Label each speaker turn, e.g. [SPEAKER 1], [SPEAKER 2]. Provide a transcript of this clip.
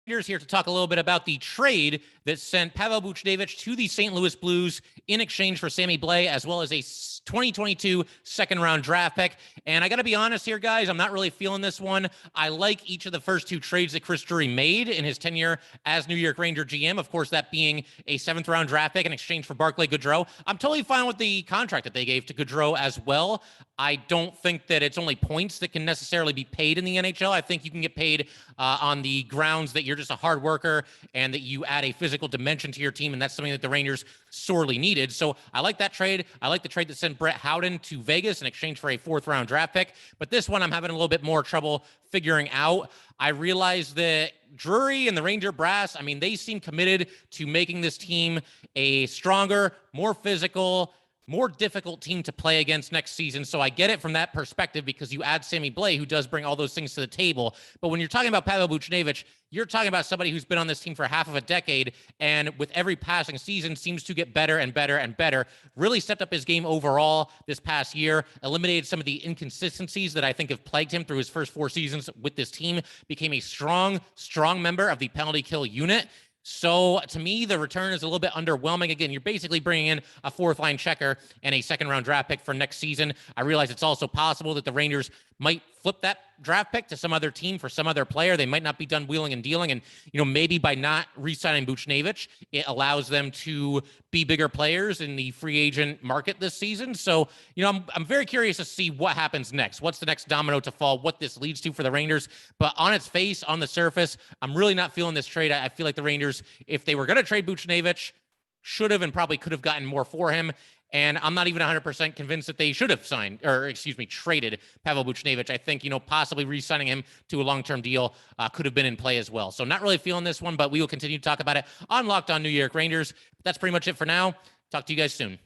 [SPEAKER 1] Here to talk a little bit about the trade that sent Pavel Buchnevich to the St. Louis Blues in exchange for Sammy Blais, as well as a 2022 second-round draft pick. And I got to be honest here, guys, I'm not really feeling this one. I like each of the first two trades that Chris Drury made in his tenure as New York Ranger GM. Of course, that being a seventh-round draft pick in exchange for Barclay Goodrow. I'm totally fine with the contract that they gave to Goodrow as well. I don't think that it's only points that can necessarily be paid in the NHL. I think you can get paid on the grounds that you're just a hard worker and that you add a physical dimension to your team, and that's something that the Rangers sorely needed. So I like that trade. I like the trade that sent Brett Howden to Vegas in exchange for a fourth-round draft pick. But this one I'm having a little bit more trouble figuring out. I realize that Drury and the Ranger brass, I mean, they seem committed to making this team a stronger, more physical, more difficult team to play against next season. So I get it from that perspective because you add Sammy Blais, who does bring all those things to the table. But when you're talking about Pavel Buchnevich, you're talking about somebody who's been on this team for half of a decade, and with every passing season seems to get better and better and better. Really stepped up his game overall this past year, eliminated some of the inconsistencies that I think have plagued him through his first 4 seasons with this team, became a strong member of the penalty kill unit. So to me, the return is a little bit underwhelming. Again, you're basically bringing in a fourth-line checker and a second-round draft pick for next season. I realize it's also possible that the Rangers might flip that draft pick to some other team for some other player. They might not be done wheeling and dealing. And, maybe by not re-signing Buchnevich, it allows them to be bigger players in the free agent market this season. So, I'm very curious to see what happens next. What's the next domino to fall, what this leads to for the Rangers. But on its face, on the surface, I'm really not feeling this trade. I feel like the Rangers, if they were going to trade Buchnevich, should have and probably could have gotten more for him. And I'm not even 100% convinced that they should have traded Pavel Buchnevich. I think, possibly re-signing him to a long-term deal could have been in play as well. So not really feeling this one, but we will continue to talk about it on Locked On New York Rangers. That's pretty much it for now. Talk to you guys soon.